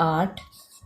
8,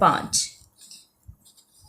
5।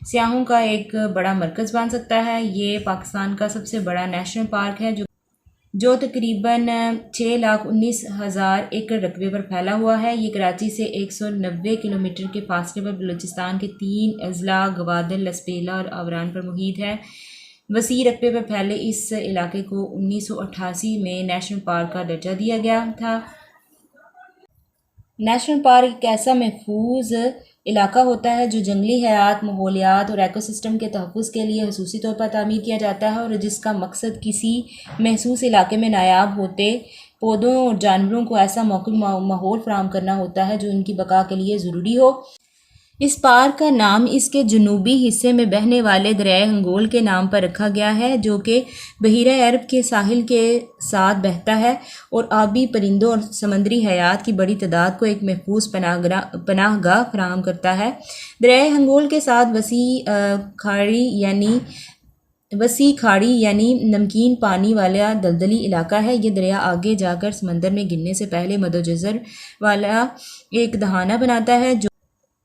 سیاحوں کا ایک بڑا مرکز بن سکتا ہے۔ یہ پاکستان کا سب سے بڑا نیشنل پارک ہے جو تقریباً 6,19,000 ایکڑ رقبے پر پھیلا ہوا ہے۔ یہ کراچی سے 190 کلومیٹر کے فاصلے پر بلوچستان کے 3 اضلاع گوادر، لسپیلا اور آوران پر محیط ہے۔ وسیع رقبے پر پھیلے اس علاقے کو 1988 میں نیشنل پارک کا درجہ دیا گیا تھا۔ نیشنل پارک ایک ایسا محفوظ علاقہ ہوتا ہے جو جنگلی حیات، ماحولیات اور ایکو سسٹم کے تحفظ کے لیے خصوصی طور پر تعمیر کیا جاتا ہے، اور جس کا مقصد کسی محسوس علاقے میں نایاب ہوتے پودوں اور جانوروں کو ایسا موقع ماحول فراہم کرنا ہوتا ہے جو ان کی بقا کے لیے ضروری ہو۔ اس پارک کا نام اس کے جنوبی حصے میں بہنے والے دریائے ہنگول کے نام پر رکھا گیا ہے، جو کہ بحیرہ عرب کے ساحل کے ساتھ بہتا ہے اور آبی پرندوں اور سمندری حیات کی بڑی تعداد کو ایک محفوظ پناہ گاہ فراہم کرتا ہے۔ دریائے ہنگول کے ساتھ وسیع کھاڑی یعنی نمکین پانی والا دلدلی علاقہ ہے۔ یہ دریا آگے جا کر سمندر میں گرنے سے پہلے مد و جزر والا ایک دہانہ بناتا ہے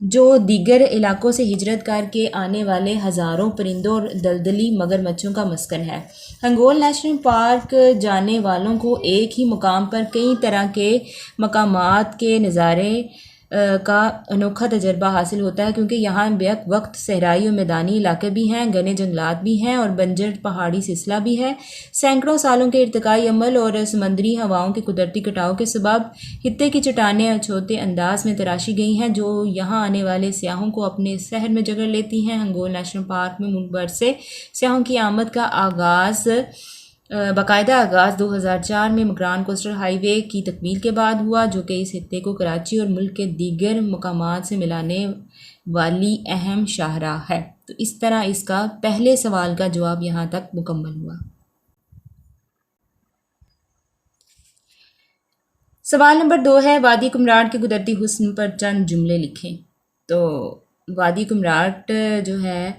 جو دیگر علاقوں سے ہجرت کر کے آنے والے ہزاروں پرندوں اور دلدلی مگرمچھوں کا مسکن ہے۔ ہنگول نیشنل پارک جانے والوں کو ایک ہی مقام پر کئی طرح کے مقامات کے نظارے کا انوکھا تجربہ حاصل ہوتا ہے، کیونکہ یہاں بیک وقت صحرائی اور میدانی علاقے بھی ہیں، گھنے جنگلات بھی ہیں اور بنجر پہاڑی سلسلہ بھی ہے۔ سینکڑوں سالوں کے ارتقائی عمل اور سمندری ہواؤں کے قدرتی کٹاؤ کے سبب خطے کی چٹانیں اچھوتے انداز میں تراشی گئی ہیں، جو یہاں آنے والے سیاحوں کو اپنے سحر میں جکڑ لیتی ہیں۔ ہنگول نیشنل پارک میں ملک بھر سے سیاحوں کی آمد کا باقاعدہ آغاز 2004 میں مکران کوسٹل ہائی وے کی تکمیل کے بعد ہوا، جو کہ اس خطے کو کراچی اور ملک کے دیگر مقامات سے ملانے والی اہم شاہراہ ہے۔ تو اس طرح اس کا پہلے سوال کا جواب یہاں تک مکمل ہوا۔ سوال نمبر 2 ہے، وادی کمراٹ کے قدرتی حسن پر چند جملے لکھیں۔ تو وادی کمراٹ جو ہے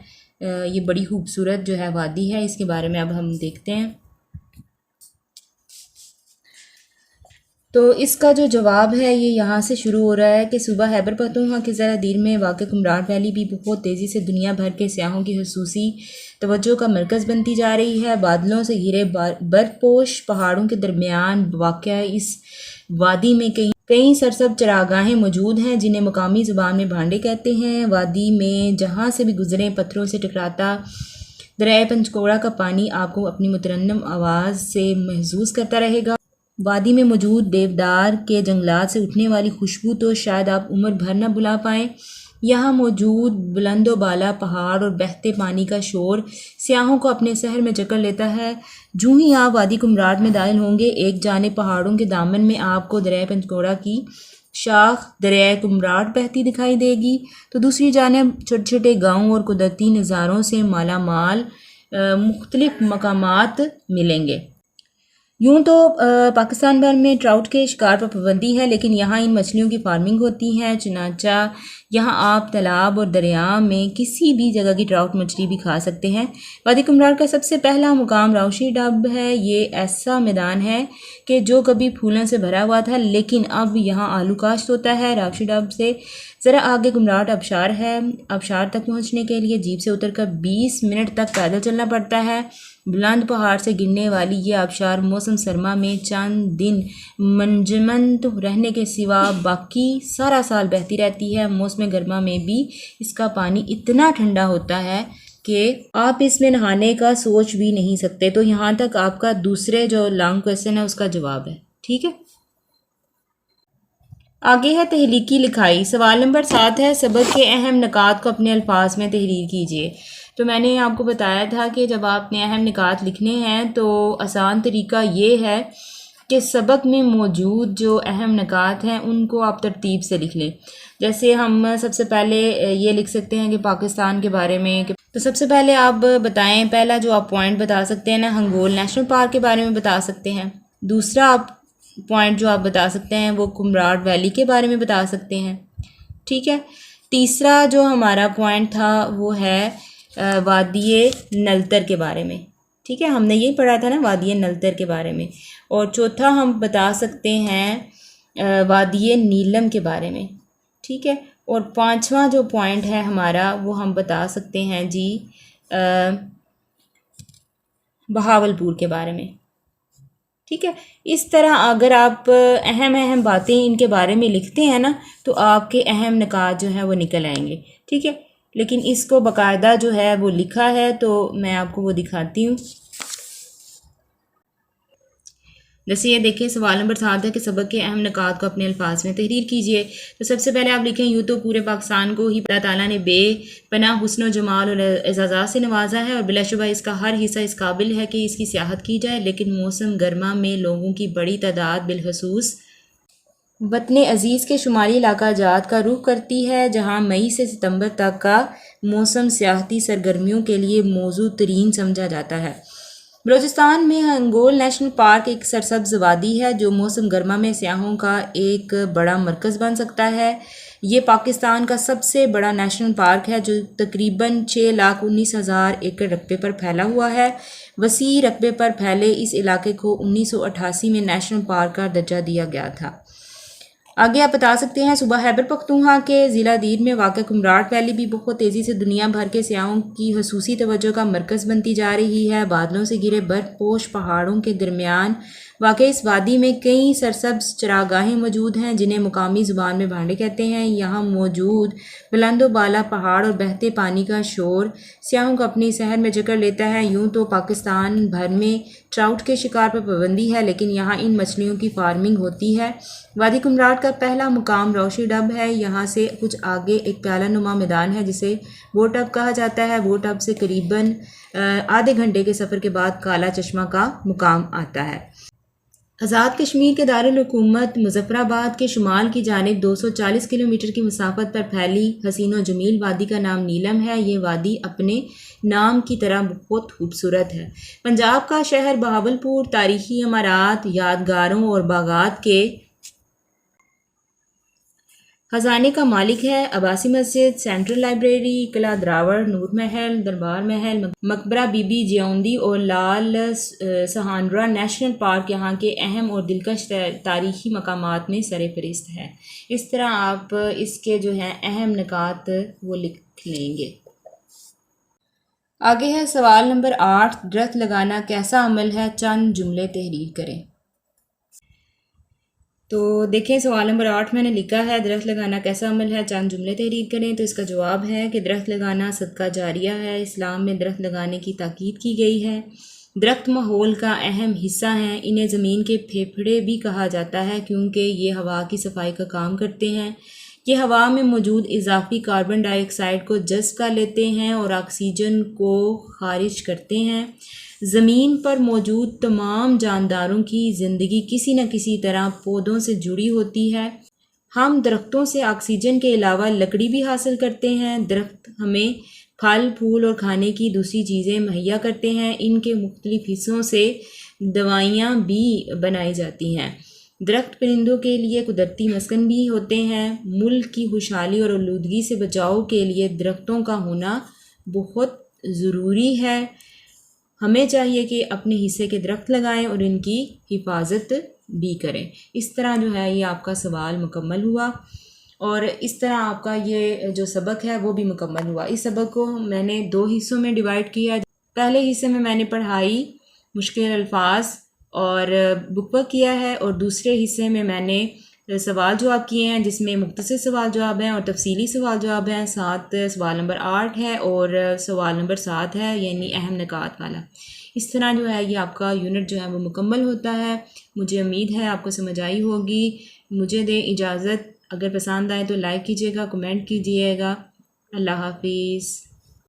یہ بڑی خوبصورت جو ہے وادی ہے، اس کے بارے میں اب ہم دیکھتے ہیں۔ تو اس کا جو جواب ہے یہ یہاں سے شروع ہو رہا ہے کہ صوبہ خیبر پختونخوا کے ذرا دیر میں واقع کمراٹ ویلی بھی بہت تیزی سے دنیا بھر کے سیاحوں کی خصوصی توجہ کا مرکز بنتی جا رہی ہے۔ بادلوں سے گھرے برف پوش پہاڑوں کے درمیان واقع اس وادی میں کئی سرسبز چراگاہیں موجود ہیں، جنہیں مقامی زبان میں بھانڈے کہتے ہیں۔ وادی میں جہاں سے بھی گزریں پتھروں سے ٹکراتا دریائے پنچکوڑا کا پانی آپ کو اپنی مترنم آواز سے محظوظ کرتا رہے گا۔ وادی میں موجود دیودار کے جنگلات سے اٹھنے والی خوشبو تو شاید آپ عمر بھر نہ بھلا پائیں۔ یہاں موجود بلند و بالا پہاڑ اور بہتے پانی کا شور سیاحوں کو اپنے سحر میں جکڑ لیتا ہے۔ جوں ہی آپ وادی کمراٹ میں داخل ہوں گے، ایک جانب پہاڑوں کے دامن میں آپ کو دریائے پنچکوڑا کی شاخ دریائے کمراٹ بہتی دکھائی دے گی، تو دوسری جانب چھوٹے چھوٹے گاؤں اور قدرتی نظاروں سے مالا مال مختلف مقامات ملیں گے۔ یوں تو پاکستان بھر میں ٹراؤٹ کے شکار پر پابندی ہے، لیکن یہاں ان مچھلیوں کی فارمنگ ہوتی ہے، چنانچہ یہاں آپ تالاب اور دریا میں کسی بھی جگہ کی ٹراؤٹ مچھلی بھی کھا سکتے ہیں۔ وادی کمراٹ کا سب سے پہلا مقام راؤشی ڈب ہے۔ یہ ایسا میدان ہے کہ جو کبھی پھولوں سے بھرا ہوا تھا، لیکن اب یہاں آلو کاشت ہوتا ہے۔ راؤشی ڈب سے ذرا آگے کمراٹ آبشار ہے۔ آبشار تک پہنچنے کے لیے جیپ سے اتر کر 20 منٹ تک پیدل چلنا پڑتا ہے۔ بلند پہاڑ سے گرنے والی یہ آبشار موسم سرما میں چند دن منجمد رہنے کے سوا باقی سارا سال بہتی رہتی ہے۔ موسم گرما میں بھی اس کا پانی اتنا ٹھنڈا ہوتا ہے کہ آپ اس میں نہانے کا سوچ بھی نہیں سکتے۔ تو یہاں تک آپ کا دوسرے جو لانگ کویسچن ہے اس کا جواب ہے، ٹھیک ہے۔ آگے ہے تحلیقی لکھائی۔ سوال نمبر 7 ہے، سبق کے اہم نکات کو اپنے الفاظ میں تحریر کیجیے۔ تو میں نے آپ کو بتایا تھا کہ جب آپ نے اہم نکات لکھنے ہیں تو آسان طریقہ یہ ہے کہ سبق میں موجود جو اہم نکات ہیں ان کو آپ ترتیب سے لکھ لیں۔ جیسے ہم سب سے پہلے یہ لکھ سکتے ہیں کہ پاکستان کے بارے میں، تو سب سے پہلے آپ بتائیں، پہلا جو آپ پوائنٹ بتا سکتے ہیں نا، ہنگول نیشنل پارک کے بارے میں بتا سکتے ہیں۔ دوسرا آپ پوائنٹ جو آپ بتا سکتے ہیں وہ کمراٹ ویلی کے بارے میں بتا سکتے ہیں، ٹھیک ہے۔ تیسرا جو ہمارا پوائنٹ تھا وہ ہے وادی نلتر کے بارے میں، ٹھیک ہے، ہم نے یہی پڑھا تھا نا وادی نلتر کے بارے میں۔ اور چوتھا ہم بتا سکتے ہیں وادی نیلم کے بارے میں، ٹھیک ہے۔ اور پانچواں جو پوائنٹ ہے ہمارا وہ ہم بتا سکتے ہیں جی بہاولپور کے بارے میں. ٹھیک ہے، اس طرح اگر آپ اہم باتیں ان کے بارے میں لکھتے ہیں نا تو آپ کے اہم نکات جو ہیں وہ نکل آئیں گے. ٹھیک ہے، لیکن اس کو باقاعدہ جو ہے وہ لکھا ہے تو میں آپ کو وہ دکھاتی ہوں. جیسے یہ دیکھیں سوال نمبر 7 ہے کہ سبق کے اہم نکات کو اپنے الفاظ میں تحریر کیجئے. تو سب سے پہلے آپ لکھیں یوں تو پورے پاکستان کو ہی اللہ تعالیٰ نے بے پناہ حسن و جمال اور اعزازات سے نوازا ہے، اور بلا شبہ اس کا ہر حصہ اس قابل ہے کہ اس کی سیاحت کی جائے، لیکن موسم گرما میں لوگوں کی بڑی تعداد بالخصوص وطن عزیز کے شمالی علاقہ جات کا رخ کرتی ہے، جہاں مئی سے ستمبر تک کا موسم سیاحتی سرگرمیوں کے لیے موزوں ترین سمجھا جاتا ہے. بلوچستان میں ہنگول نیشنل پارک ایک سرسبز وادی ہے جو موسم گرما میں سیاحوں کا ایک بڑا مرکز بن سکتا ہے. یہ پاکستان کا سب سے بڑا نیشنل پارک ہے جو تقریباً 6,19,000 ایکڑ رقبے پر پھیلا ہوا ہے. وسیع رقبے پر پھیلے اس علاقے کو 1988 میں نیشنل پارک کا درجہ دیا گیا تھا. آگے آپ بتا سکتے ہیں صوبہ خیبر پختونخوا کے ضلع دیر میں واقع کمراٹ ویلی بھی بہت تیزی سے دنیا بھر کے سیاحوں کی خصوصی توجہ کا مرکز بنتی جا رہی ہے. بادلوں سے گھرے برف پوش پہاڑوں کے درمیان واقع اس وادی میں کئی سرسبز چراگاہیں موجود ہیں جنہیں مقامی زبان میں بھانڈے کہتے ہیں. یہاں موجود بلند و بالا پہاڑ اور بہتے پانی کا شور سیاحوں کو اپنی سحر میں جکڑ لیتا ہے. یوں تو پاکستان بھر میں ٹراؤٹ کے شکار پر پابندی ہے، لیکن یہاں ان مچھلیوں کی فارمنگ ہوتی ہے. وادی کمراٹ کا پہلا مقام روشی ڈب ہے. یہاں سے کچھ آگے ایک پیالہ نما میدان ہے جسے بوٹ اب کہا جاتا ہے. بوٹ اب سے قریباً آدھے گھنٹے کے سفر کے بعد کالا چشمہ کا مقام آتا ہے. آزاد کشمیر کے دارالحکومت مظفر آباد کے شمال کی جانب 240 کلومیٹر کی مسافت پر پھیلی حسین و جمیل وادی کا نام نیلم ہے. یہ وادی اپنے نام کی طرح بہت خوبصورت ہے. پنجاب کا شہر بہاولپور تاریخی عمارات، یادگاروں اور باغات کے خزانے کا مالک ہے. عباسی مسجد، سینٹرل لائبریری، قلعہ دراوڑ، نور محل، دربار محل، مقبرہ بی بی جیوندی اور لال سہانرا نیشنل پارک یہاں کے اہم اور دلکش تاریخی مقامات میں سر فہرست ہے. اس طرح آپ اس کے جو ہیں اہم نکات وہ لکھ لیں گے. آگے ہے سوال نمبر 8، درخت لگانا کیسا عمل ہے؟ چند جملے تحریر کریں. تو دیکھیں سوال نمبر 8 میں نے لکھا ہے درخت لگانا کیسا عمل ہے، چند جملے تحریر کریں. تو اس کا جواب ہے کہ درخت لگانا صدقہ جاریہ ہے. اسلام میں درخت لگانے کی تاکید کی گئی ہے. درخت ماحول کا اہم حصہ ہیں. انہیں زمین کے پھیپھڑے بھی کہا جاتا ہے کیونکہ یہ ہوا کی صفائی کا کام کرتے ہیں. یہ ہوا میں موجود اضافی کاربن ڈائی آکسائڈ کو جذب کر لیتے ہیں اور آکسیجن کو خارج کرتے ہیں. زمین پر موجود تمام جانداروں کی زندگی کسی نہ کسی طرح پودوں سے جڑی ہوتی ہے. ہم درختوں سے آکسیجن کے علاوہ لکڑی بھی حاصل کرتے ہیں. درخت ہمیں پھل پھول اور کھانے کی دوسری چیزیں مہیا کرتے ہیں. ان کے مختلف حصوں سے دوائیاں بھی بنائی جاتی ہیں. درخت پرندوں کے لیے قدرتی مسکن بھی ہوتے ہیں. ملک کی خوشحالی اور آلودگی سے بچاؤ کے لیے درختوں کا ہونا بہت ضروری ہے. ہمیں چاہیے کہ اپنے حصے کے درخت لگائیں اور ان کی حفاظت بھی کریں. اس طرح جو ہے یہ آپ کا سوال مکمل ہوا اور اس طرح آپ کا یہ جو سبق ہے وہ بھی مکمل ہوا. اس سبق کو میں نے 2 حصوں میں ڈیوائیڈ کیا. پہلے حصے میں نے پڑھائی مشکل الفاظ اور بک ورک کیا ہے، اور دوسرے حصے میں نے سوال جواب کیے ہیں جس میں مختصر سوال جواب ہیں اور تفصیلی سوال جواب ہیں. 7 سوال نمبر 8 ہے اور سوال نمبر 7 ہے یعنی اہم نکات والا. اس طرح جو ہے یہ آپ کا یونٹ جو ہے وہ مکمل ہوتا ہے. مجھے امید ہے آپ کو سمجھ آئی ہوگی. مجھے دیں اجازت. اگر پسند آئے تو لائک کیجیے گا، کمنٹ کیجیے گا. اللہ حافظ.